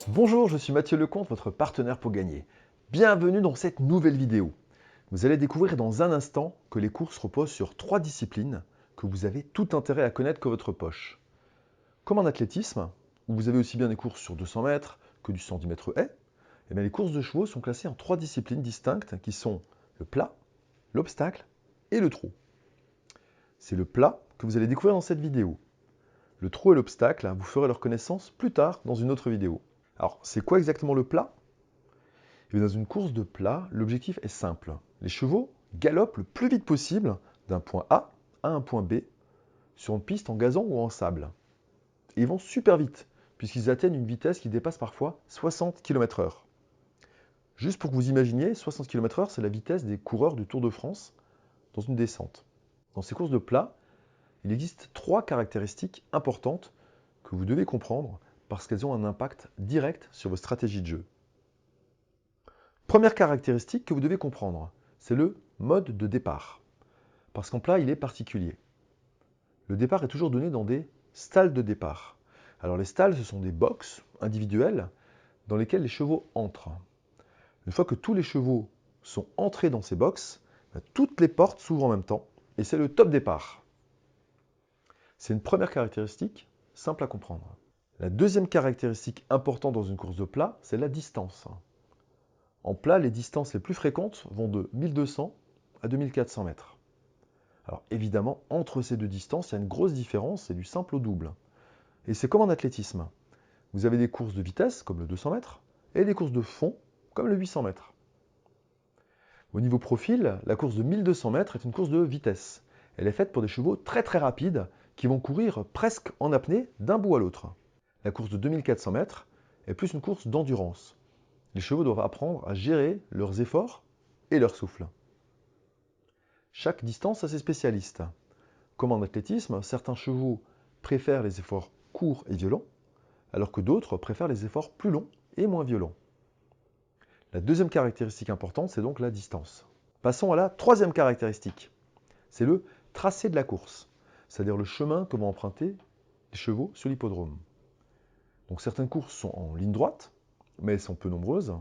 Bonjour, je suis Mathieu Lecomte, votre partenaire pour gagner. Bienvenue dans cette nouvelle vidéo. Vous allez découvrir dans un instant que les courses reposent sur 3 disciplines que vous avez tout intérêt à connaître que votre poche. Comme en athlétisme, où vous avez aussi bien des courses sur 200 mètres que du 110 mètres haies, et bien les courses de chevaux sont classées en 3 disciplines distinctes qui sont le plat, l'obstacle et le trot. C'est le plat que vous allez découvrir dans cette vidéo. Le trot et l'obstacle, vous ferez leur connaissance plus tard dans une autre vidéo. Alors, c'est quoi exactement le plat? Et dans une course de plat, l'objectif est simple. Les chevaux galopent le plus vite possible d'un point A à un point B sur une piste en gazon ou en sable. Et ils vont super vite, puisqu'ils atteignent une vitesse qui dépasse parfois 60 km/h. Juste pour que vous imaginiez, 60 km/h, c'est la vitesse des coureurs du Tour de France dans une descente. Dans ces courses de plat, il existe 3 caractéristiques importantes que vous devez comprendre parce qu'elles ont un impact direct sur vos stratégies de jeu. Première caractéristique que vous devez comprendre, c'est le mode de départ. Parce qu'en plat, il est particulier. Le départ est toujours donné dans des stalles de départ. Alors les stalles, ce sont des boxes individuelles dans lesquelles les chevaux entrent. Une fois que tous les chevaux sont entrés dans ces boxes, toutes les portes s'ouvrent en même temps et c'est le top départ. C'est une première caractéristique simple à comprendre. La deuxième caractéristique importante dans une course de plat, c'est la distance. En plat, les distances les plus fréquentes vont de 1200 à 2400 mètres. Alors évidemment, entre ces deux distances, il y a une grosse différence, c'est du simple au double. Et c'est comme en athlétisme. Vous avez des courses de vitesse, comme le 200 mètres, et des courses de fond, comme le 800 mètres. Au niveau profil, la course de 1200 mètres est une course de vitesse. Elle est faite pour des chevaux très très rapides qui vont courir presque en apnée d'un bout à l'autre. La course de 2400 mètres est plus une course d'endurance. Les chevaux doivent apprendre à gérer leurs efforts et leur souffle. Chaque distance a ses spécialistes. Comme en athlétisme, certains chevaux préfèrent les efforts courts et violents, alors que d'autres préfèrent les efforts plus longs et moins violents. La deuxième caractéristique importante, c'est donc la distance. Passons à la troisième caractéristique. C'est le tracé de la course, c'est-à-dire le chemin que vont emprunter les chevaux sur l'hippodrome. Donc certaines courses sont en ligne droite, mais elles sont peu nombreuses.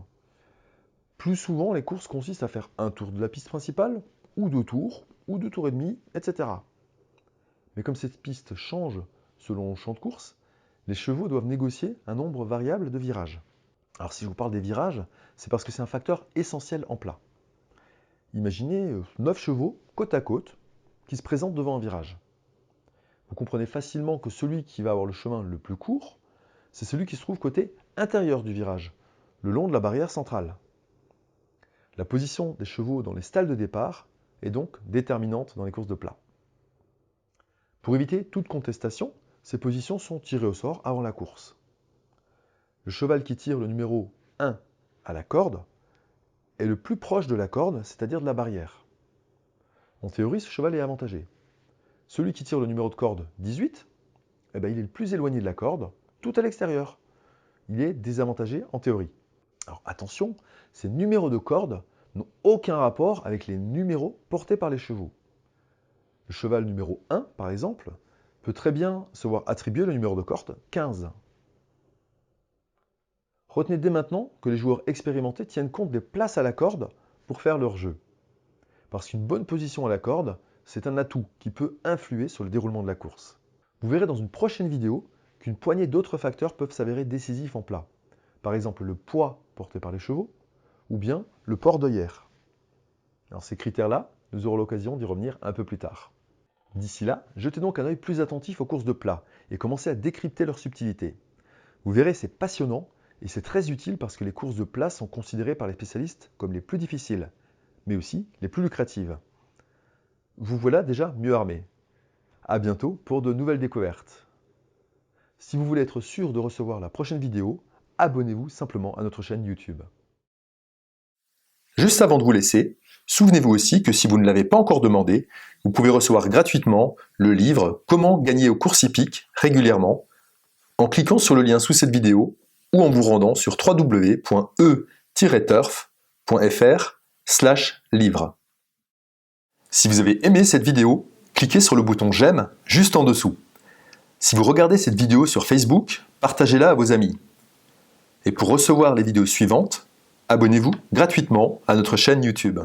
Plus souvent, les courses consistent à faire un tour de la piste principale, ou 2 tours et demi, etc. Mais comme cette piste change selon le champ de course, les chevaux doivent négocier un nombre variable de virages. Alors si je vous parle des virages, c'est parce que c'est un facteur essentiel en plat. Imaginez 9 chevaux côte à côte qui se présentent devant un virage. Vous comprenez facilement que celui qui va avoir le chemin le plus court, c'est celui qui se trouve côté intérieur du virage, le long de la barrière centrale. La position des chevaux dans les stalles de départ est donc déterminante dans les courses de plat. Pour éviter toute contestation, ces positions sont tirées au sort avant la course. Le cheval qui tire le numéro 1 à la corde est le plus proche de la corde, c'est-à-dire de la barrière. En théorie, ce cheval est avantagé. Celui qui tire le numéro de corde 18, il est le plus éloigné de la corde, tout à l'extérieur. Il est désavantagé en théorie. Alors attention, ces numéros de corde n'ont aucun rapport avec les numéros portés par les chevaux. Le cheval numéro 1, par exemple, peut très bien se voir attribuer le numéro de corde 15. Retenez dès maintenant que les joueurs expérimentés tiennent compte des places à la corde pour faire leur jeu. Parce qu'une bonne position à la corde, c'est un atout qui peut influer sur le déroulement de la course. Vous verrez dans une prochaine vidéo qu'une poignée d'autres facteurs peuvent s'avérer décisifs en plat. Par exemple le poids porté par les chevaux, ou bien le port d'œillères. Alors ces critères-là, nous aurons l'occasion d'y revenir un peu plus tard. D'ici là, jetez donc un œil plus attentif aux courses de plat et commencez à décrypter leurs subtilités. Vous verrez, c'est passionnant et c'est très utile parce que les courses de plat sont considérées par les spécialistes comme les plus difficiles, mais aussi les plus lucratives. Vous voilà déjà mieux armé. À bientôt pour de nouvelles découvertes. Si vous voulez être sûr de recevoir la prochaine vidéo, abonnez-vous simplement à notre chaîne YouTube. Juste avant de vous laisser, souvenez-vous aussi que si vous ne l'avez pas encore demandé, vous pouvez recevoir gratuitement le livre « Comment gagner aux courses hippiques régulièrement » en cliquant sur le lien sous cette vidéo ou en vous rendant sur www.e-turf.fr/livre. Si vous avez aimé cette vidéo, cliquez sur le bouton « J'aime » juste en dessous. Si vous regardez cette vidéo sur Facebook, partagez-la à vos amis. Et pour recevoir les vidéos suivantes, abonnez-vous gratuitement à notre chaîne YouTube.